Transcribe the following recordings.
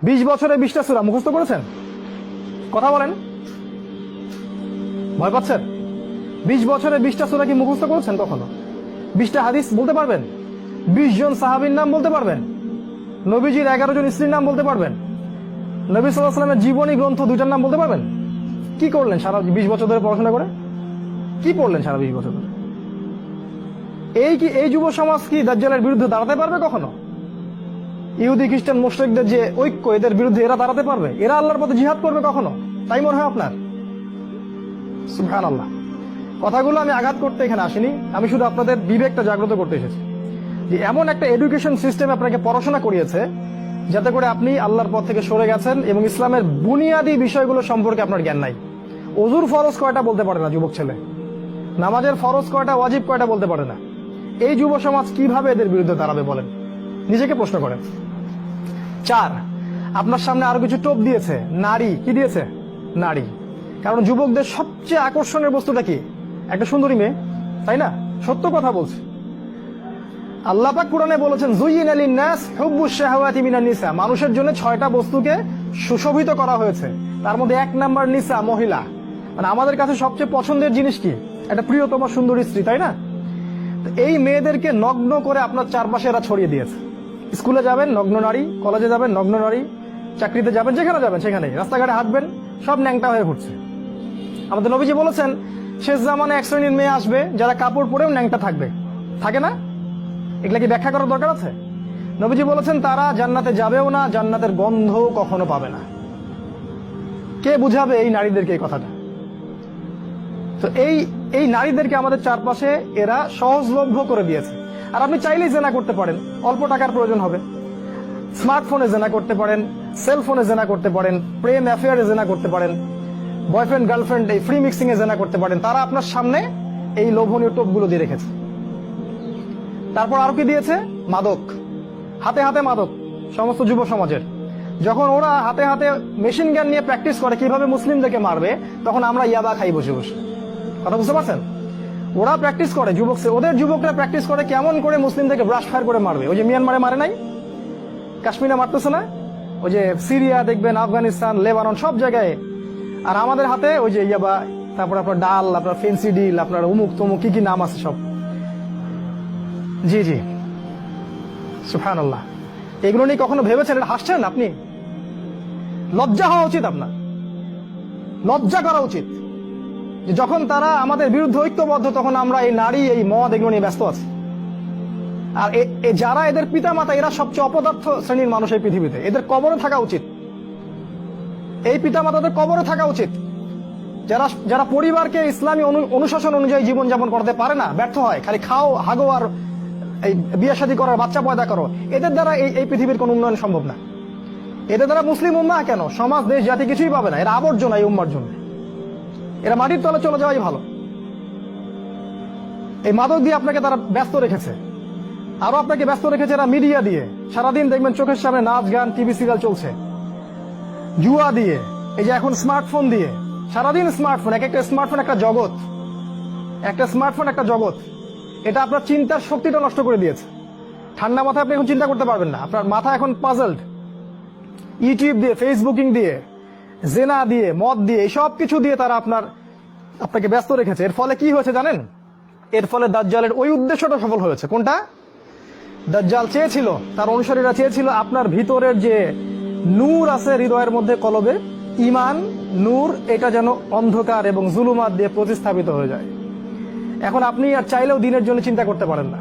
20 বছরে 20টা সূরা মুখস্থ করেছেন? কথা বলেন, ভয় পাচ্ছেন? 20 বছরে 20টা সূরা কি মুখস্থ করেছেন কখনো? 20টা হাদিস বলতে পারবেন? 20 জন সাহাবীর নাম বলতে পারবেন? নবীজির 11 জন স্ত্রীর নাম বলতে পারবেন? নবী সাল্লাল্লাহু আলাইহি ওয়াসাল্লামের জীবনী গ্রন্থ 2টার নাম বলতে পারবেন? কি করলেন সারা 20 বছর ধরে পড়াশোনা করে? কি পড়লেন সারা 20 বছর ধরে? এই যুব সমাজ কি দাজ্জালের বিরুদ্ধে দাঁড়াতে পারবে কখনো? ইহুদি খ্রিস্টান মুশরিকদের যে ঐক্য, এদের বিরুদ্ধে এরা দাঁড়াতে পারবে? এরা আল্লাহর পথে জিহাদ করবে কখনো? তাই মনে হয় আপনার? সুবহানাল্লাহ। কথাগুলো আমি আঘাত করতে এখানে আসিনি, আমি শুধু আপনাদের বিবেকটা জাগ্রত করতে এসেছি যে এমন একটা এডুকেশন সিস্টেম আপনাকে পড়াশোনা করিয়েছে যাতে করে আপনি আল্লাহর পথ থেকে সরে গেছেন এবং ইসলামের বুনিয়াদী বিষয়গুলো সম্পর্কে আপনার জ্ঞান নাই। ওযুর ফরজ কয়টা বলতে পারে না যুবক ছেলে, নামাজের ফরজ কয়টা, ওয়াজিব কয়টা বলতে পারে না। এই যুব সমাজ কিভাবে এদের বিরুদ্ধে দাঁড়াবে বলেন? নিজেকে প্রশ্ন করেন। 4, আপনার সামনে আরো কিছু টোপ দিয়েছে। নারী কি দিয়েছে? নারী। কারণ যুবকদের সবচেয়ে আকর্ষণের বস্তুটা কি? একটা সুন্দরী মেয়ে, তাই না? সত্য কথা বলছে। আল্লাহ পাক কোরআনে বলেছেন যুয়িনা লিন-নাস হুব্বুশ শাহাওয়াতি মিনান নিসা, মানুষের জন্য 6টা বস্তুকে সুশোভিত করা হয়েছে। তার মধ্যে 1 নাম্বার নিসা, মহিলা। মানে আমাদের কাছে সবচেয়ে পছন্দের জিনিস কি? একটা প্রিয়তম সুন্দরী স্ত্রী, তাই না? এই মেয়েদেরকে নগ্ন করে আপনার চারপাশে এরা ছড়িয়ে দিয়েছে। স্কুলে যাবেন নগ্ন নারী, কলেজে যাবেন নগ্ন নারী, চাকরিতে যাবেন, যেখানে যাবেন সেখানে, রাস্তাঘাটে হাঁটবেন, সব ন্যাংটা হয়ে ঘুরছে। আমাদের নবীজি বলেছেন শেষ জামানে এক শ্রেণীর মেয়ে আসবে যারা কাপড় পরেও ন্যাংটা থাকবে। থাকে না? এগুলা কি ব্যাখ্যা করার দরকার আছে? নবীজি বলেছেন তারা জান্নাতে যাবেও না, জান্নাতের গন্ধ কখনো পাবে না। কে বুঝাবে এই নারীদেরকে এই কথাটা? তো এই নারীদেরকে আমাদের চারপাশে এরা সহজলভ্য করে দিয়েছে। আর আপনি চাইলেই জেনা করতে পারেন, অল্প টাকার প্রয়োজন হবে। স্মার্টফোনে জেনা করতে পারেন, সেলফোনে জেনা করতে পারেন, প্রেম অ্যাফেয়ারে জেনা করতে পারেন, বয়ফ্রেন্ড গার্লফ্রেন্ড এই ফ্রি মিক্সিং এ জেনা করতে পারেন। তারা আপনার সামনে এই লোভনীয় টোপগুলো দিয়ে রেখেছে। তারপর আরো কি দিয়েছে? মাদক। হাতে হাতে মাদক সমস্ত যুব সমাজের। যখন ওরা হাতে হাতে মেশিন গান নিয়ে প্র্যাকটিস করে কিভাবে মুসলিমদেরকে মারবে, তখন আমরা ইয়াবা খাই বসে বসে। কথা বুঝতে পারছেন? ওরা প্র্যাকটিস করে, ওদের যুবকরা প্র্যাকটিস করে কেমন করে মুসলিমদেরকে ব্রাশ ফায়ার করে মারবে। ওই যে মিয়ানমারে মারে নাই, কাশ্মীরে মারতেছে না, ওই যে সিরিয়া দেখবেন, আফগানিস্তান, লেবানন, সব জায়গায়। আর আমাদের হাতে ওই যে ইয়াবা, তারপর আপনার ডাল, আপনার ফেন্সি ডিল, আপনার উমুক তমুক কি কি নাম আছে সব। জি জি, সুবহানাল্লাহ। এগুলো নিয়ে কখনো ভেবেছেন? এটা হাসছেন আপনি? লজ্জা হওয়া উচিত আপনার, লজ্জা করা উচিত যে যখন তারা আমাদের বিরুদ্ধে ঐক্যবদ্ধ, তখন আমরা এই নারী, এই মদ, এগুলো নিয়ে ব্যস্ত আছি। আর যারা এদের পিতামাতা, এরা সবচেয়ে অপদার্থ শ্রেণীর মানুষ এই পৃথিবীতে। এদের কবরে থাকা উচিত, এই পিতামাতাদের কবরে থাকা উচিত। যারা পরিবারকে ইসলামী অনুশাসন অনুযায়ী জীবনযাপন করতে পারে না, ব্যর্থ হয়, খালি খাও, হাগো আর এই বিয়ে শাদী করার, বাচ্চা পয়দা করো, এদের দ্বারা এই পৃথিবীর কোন উন্নয়ন সম্ভব না। এদের দ্বারা মুসলিম উম্মাহ কেন, সমাজ, দেশ, জাতি কিছুই পাবে না। এরা আবর্জনা এই উম্মার জন্য। এরা মাটির তলে চলে যাওয়াই ভালো। এই মাদক দিয়ে আপনাকে তারা ব্যস্ত রেখেছে। আরো আপনাকে ব্যস্ত রেখেছে এরা মিডিয়া দিয়ে। সারাদিন দেখবেন চোখের সামনে নাচ গান, টিভি সিরিয়াল চলছে। জুয়া দিয়ে, এই যে এখন স্মার্টফোন দিয়ে, সারাদিন স্মার্টফোন, একটা স্মার্টফোন একটা জগৎ, একটা স্মার্টফোন একটা জগৎ। এটা আপনার চিন্তার শক্তিটা নষ্ট করে দিয়েছে। ঠান্ডা মাথায় আপনি এখন চিন্তা করতে পারবেন না, আপনার মাথা এখন পাজলড। ইউটিউব দিয়ে, ফেসবুকিং দিয়ে, জেনা দিয়ে, মদ দিয়ে, এই সব কিছু দিয়ে তারা আপনাকে ব্যস্ত রেখেছে। এর ফলে কি হয়েছে জানেন? এর ফলে দাজ্জালের ওই উদ্দেশ্যটা সফল হয়েছে। কোনটা? দাজ্জাল চেয়েছিল, তার অনুসারীরা চেয়েছিল আপনার ভিতরের যে নূর আছে হৃদয়ের মধ্যে, কলবে ঈমান, নূর, এটা যেন অন্ধকার এবং জুলুমাত দিয়ে প্রতিস্থাপিত হয়ে যায়। এখন আপনি আর চাইলেও দিনের জন্য চিন্তা করতে পারেন না।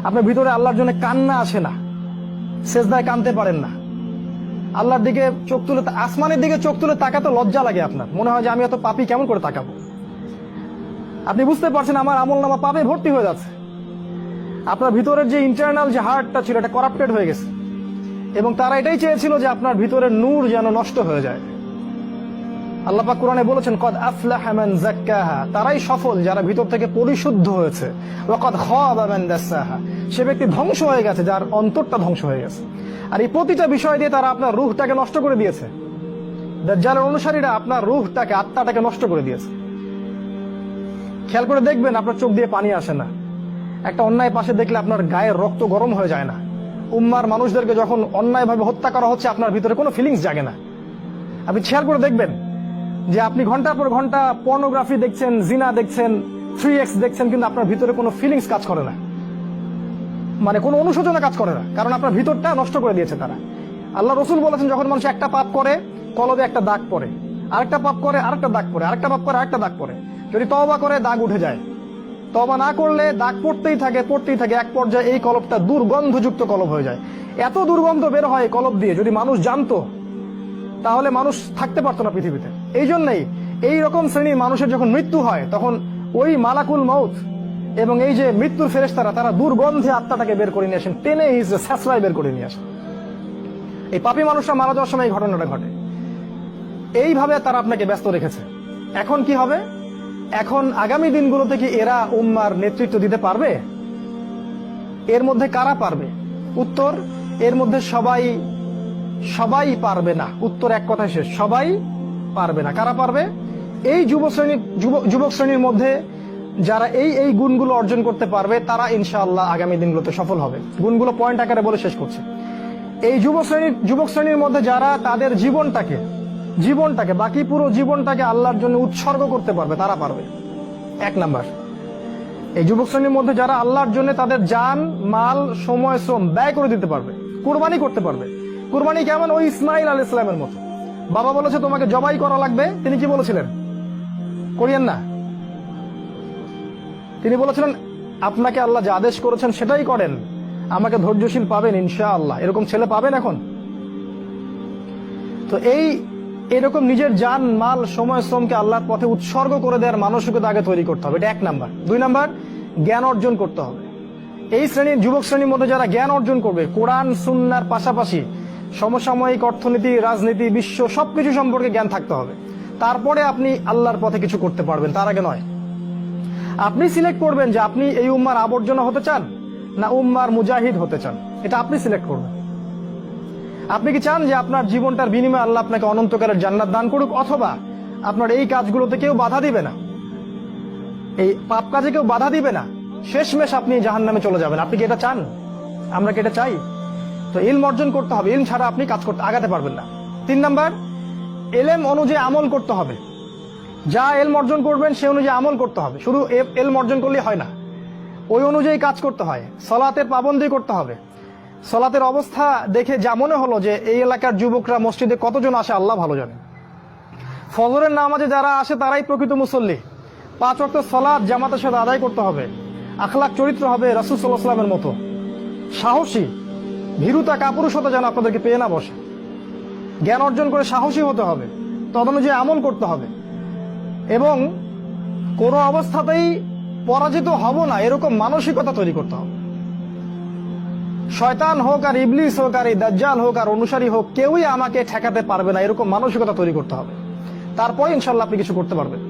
আপনার ভিতরে আল্লাহর জন্য কান্না আসে না, সেজদায় কাঁদতে পারেন না। আল্লাহর দিকে চোখ তুলে, আসমানের দিকে চোখ তুলে তাকাতে লজ্জা লাগে আপনার। মনে হয় যে আমি এত পাপী, কেমন করে তাকাবো? আপনি বুঝতে পারছেন আমার আমলনামা পাপে ভর্তি হয়ে যাচ্ছে। আপনার ভিতরের যে ইন্টারনাল যে হার্টটা ছিল, এটা করাপ্টেড হয়ে গেছে। এবং তারা এটাই চেয়েছিল যে আপনার ভিতরের নূর যেন নষ্ট হয়ে যায়। আল্লাহ পাক কোরআনে বলেছেন কদ আফলাহা মান যাক্কাহা, তারাই সফল যারা ভিতর থেকে পরিশুদ্ধ হয়েছে। ওয়া কদ খাবা মান দাসাহা, সে ব্যক্তি ধ্বংস হয়ে গেছে যার অন্তরটা ধ্বংস হয়ে গেছে। আর এই প্রতিটা বিষয় দিয়ে তারা আপনার রূহটাকে নষ্ট করে দিয়েছে। দাজ্জালের অনুসারীরা আপনার রূহটাকে, আত্মাটাকে নষ্ট করে দিয়েছে। খেয়াল করে দেখবেন আপনার চোখ দিয়ে পানি আসে না। একটা অন্যায় পাশে দেখলে আপনার গায়ের রক্ত গরম হয়ে যায় না। উম্মার মানুষদেরকে যখন অন্যায়ভাবে হত্যা করা হচ্ছে, আপনার ভিতরে কোনো ফিলিংস জাগে না। আপনি খেয়াল করে দেখবেন যে আপনি ঘন্টার পর ঘন্টা পর্নোগ্রাফি দেখছেন, জিনা দেখছেন, 3x দেখছেন, কিন্তু আপনার ভিতরে কোনো ফিলিংস কাজ করে না, মানে কোনো অনুশোচনা কাজ করে না, কারণ আপনার ভিতরটা নষ্ট করে দিয়েছে তারা। আল্লাহ রসুল বলেছেন, যখন মানুষ একটা পাপ করে কলবে একটা দাগ পড়ে, আরেকটা পাপ করে আরেকটা দাগ পড়ে, আরেকটা পাপ করে আরেকটা দাগ পড়ে। যদি তওবা করে দাগ উঠে যায়, তওবা না করলে দাগ পড়তেই থাকে পড়তেই থাকে, এক পর্যায়ে এই কলবটা দুর্গন্ধযুক্ত কলব হয়ে যায়। এত দুর্গন্ধ বের হয় কলব দিয়ে, যদি মানুষ জানতো তাহলে মানুষ থাকতে পারতো না পৃথিবীতে। এই জন্যই এই রকম শ্রেণীর মানুষের যখন মৃত্যু হয়, তখন ওই মালাকুল মাউত এবং এই যে মৃত্যুর ফেরেশতারা, তারা দুর্গন্ধে আত্মাটাকে বের করে নিয়ে আসেন, টেনে স্যাঁচড়ায় বের করে নিয়ে আসেন। এই পাপী মানুষরা মারা যাওয়ার সময় এই ঘটনাটা ঘটে। এইভাবে তারা আপনাকে ব্যস্ত রেখেছে। এখন কি হবে? এখন আগামী দিনগুলোতে কি এরা উম্মার নেতৃত্ব দিতে পারবে? এর মধ্যে কারা পারবে? উত্তর, এর মধ্যে সবাই পারবে না। উত্তর এক কথায় শেষ, সবাই পারবে না। কারা পারবে? এই যুবক শ্রেণীর মধ্যে যারা এই গুণগুলো অর্জন করতে পারবে, তারা ইনশাআল্লাহ আগামী দিনগুলোতে সফল হবে। গুণগুলো পয়েন্ট আকারে বলে শেষ করছে। এই যুবক শ্রেণীর মধ্যে যারা তাদের জীবনটাকে বাকি পুরো জীবনটাকে আল্লাহর জন্য উৎসর্গ করতে পারবে, তারা পারবে। এক নাম্বার, এই যুবক শ্রেণীর মধ্যে যারা আল্লাহর জন্য তাদের জান, মাল, সময়, শ্রম ব্যয় করে দিতে পারবে, কুরবানি করতে পারবে। কুরবানি কেমন? ওই ইসমাইল আলাইহিস সালামের মতো। বাবা বলেছে তোমাকে জবাই করা লাগবে, তিনি কি বলেছিলেন? করিয়েন না। তিনি বলেছিলেন, আপনাকে আল্লাহ যে আদেশ করেছেন সেটাই করেন, আমাকে ধৈর্যশীল পাবেন ইনশাআল্লাহ। এরকম ছেলে পাবেন এখন? তো এরকম নিজের জান, মাল, সময়, শ্রমকে আল্লাহর পথে উৎসর্গ করে দেওয়ার মানসিকতা আগে তৈরি করতে হবে। এটা এক নাম্বার। দুই নাম্বার, জ্ঞান অর্জন করতে হবে। এই যুবক শ্রেণীর মধ্যে যারা জ্ঞান অর্জন করবে, কোরআন সুন্নাহর পাশাপাশি সমসাময়িক অর্থনীতি, রাজনীতি, বিশ্ব সবকিছু সম্পর্কে জ্ঞান থাকতে হবে। তারপরে আপনি আল্লাহর পথে কিছু করতে পারবেন, তার আগে নয়। আপনি সিলেক্ট করবেন যে আপনি এই উম্মার আবর্জনা হতে চান না উম্মার মুজাহিদ হতে চান, এটা আপনি সিলেক্ট করবেন। আপনি কি চান যে আপনার জীবনটার বিনিময়ে আল্লাহ আপনাকে অনন্তকালের জান্নাত দান করুক, অথবা আপনার এই কাজগুলোতে কেউ বাধা দিবে না, এই পাপ কাজে কেউ বাধা দিবে না, শেষমেশ আপনি জাহান্নামে চলে যাবেন? আপনি কি এটা চান? আমরা কি এটা চাই? তো ইলম অর্জন করতে হবে, ইলম ছাড়া আপনি কাজ করতে আগাতে পারবেন না। তিন নাম্বার, এলেম অনুযায়ী আমল করতে হবে। যা এলম অর্জন করবেন সে অনুযায়ী আমল করতে হবে। শুধু এলম অর্জন করলেই হয় না, ওই অনুযায়ী কাজ করতে হয়। সলাতের পাবন্দি করতে হবে। সলাতের অবস্থা দেখে যা মনে হলো যে এই এলাকার যুবকরা মসজিদে কতজন আসে আল্লাহ ভালো জানে। ফজরের নামাজে যারা আসে তারাই প্রকৃত মুসল্লি। 5 ওয়াক্ত সলাত জামাতের সাথে আদায় করতে হবে। আখলাক চরিত্র হবে রাসূল সাল্লাল্লাহু আলাইহি ওয়াসাল্লামের মতো। সাহসী, ভীরুতা, কাপুরুষতা যেন আপনাদেরকে পেয়ে না বসে। জ্ঞান অর্জন করে সাহসী হতে হবে, তদনুযায়ী আমল করতে হবে, এবং কোনো অবস্থাতেই পরাজিত হব না এরকম মানসিকতা তৈরি করতে হবে। শয়তান হোক আর ইবলিস হোক আর এই দাজ্জাল হোক আর অনুসারী হোক, কেউই আমাকে ঠেকাতে পারবে না এরকম মানসিকতা তৈরি করতে হবে। তারপরে ইনশাল্লাহ আপনি কিছু করতে পারবেন।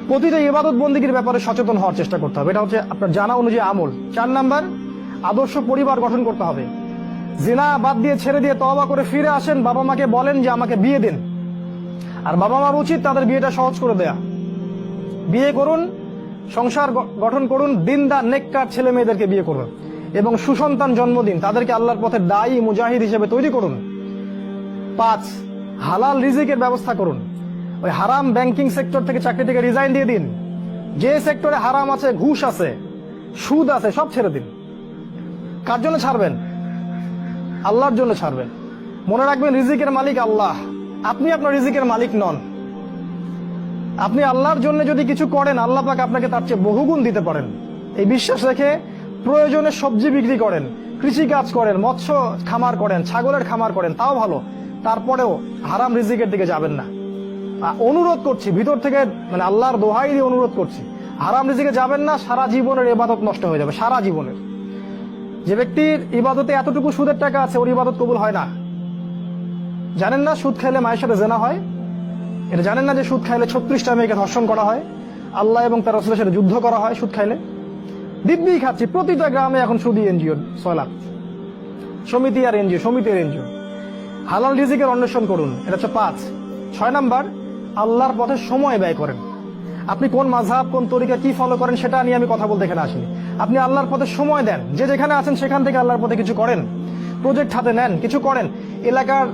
প্রতিটা ইবাদত বন্দিগির ব্যাপারে সচেতন হওয়ার চেষ্টা করতে হবে, এটা হচ্ছে আপনার জানা অনুযায়ী আমল। 4 নাম্বার, আদর্শ পরিবার গঠন করতে হবে। জিনা বাদ দিয়ে ছেড়ে দিয়ে তওবা করে ফিরে আসেন, বাবা মাকে বলেন যে আমাকে বিয়ে দিন। আর বাবা মার উচিত তাদের বিয়েটা সহজ করে দেয়া। বিয়ে করুন, সংসার গঠন করুন, দিনদার নেককার ছেলে মেয়েদেরকে বিয়ে করুন এবং সুসন্তান জন্ম দিন, তাদেরকে আল্লাহর পথে দায়ী মুজাহিদ হিসেবে তৈরি করুন। 5, হালাল রিজিকের ব্যবস্থা করুন। ওই হারাম ব্যাংকিং সেক্টর থেকে চাকরি থেকে রিজাইন দিয়ে দিন। যে সেক্টরে হারাম আছে, ঘুষ আছে, সুদ আছে, সব ছেড়ে দিন। কার জন্য ছাড়বেন? আল্লাহর জন্য ছাড়বেন। মনে রাখবেন, রিজিকের মালিক আল্লাহ, আপনি আপনার রিজিকের মালিক নন। আপনি আল্লাহর জন্য যদি কিছু করেন, আল্লাহ পাক আপনাকে তার চেয়ে বহুগুণ দিতে পারেন। এই বিশ্বাস রেখে প্রয়োজনে সবজি বিক্রি করেন, কৃষি কাজ করেন, মৎস্য খামার করেন, ছাগলের খামার করেন, তাও ভালো। তারপরেও হারাম রিজিকের দিকে যাবেন না। অনুরোধ করছি ভিতর থেকে, মানে আল্লাহর দোহাই দিয়ে অনুরোধ করছি, হারাম রিজিকে যাবেন না। সারা জীবনের ইবাদত নষ্ট হয়ে যাবে, সারা জীবনের। যে ব্যক্তির ইবাদতে এতটুকু সুদের টাকা আছে, ওর ইবাদত কবুল হয় না। জানেন না সুদ খাইলে মায়ের সাথে জেনা হয়? এটা জানেন না যে সুদ খাইলে 36টা মেয়েকে ধর্ষণ করা হয়, আল্লাহ এবং তার রাসূলের সাথে যুদ্ধ করা হয় সুদ খাইলে? দিব্যি খাচ্ছি, প্রতিটা গ্রামে এখন সুদী এনজিও, 6 লাখ সমিতি আর এনজিও, সমিতি আর এনজিও। হালাল রিজিকের অন্বেষণ করুন, এটা হচ্ছে 5। 6 নাম্বার, আল্লাহর পথে সময় ব্যয় করেন। আপনি কোন মাযহাব, কোন তরিকা, কি ফলো করেন সেটা নিয়ে আমি কথা বলতে এখানে আসিনি। আপনি আল্লাহর পথে সময় দেন, যে যেখানে আছেন সেখান থেকে আল্লাহর পথে কিছু করেন, প্রজেক্ট হাতে নেন, কিছু করেন। এলাকার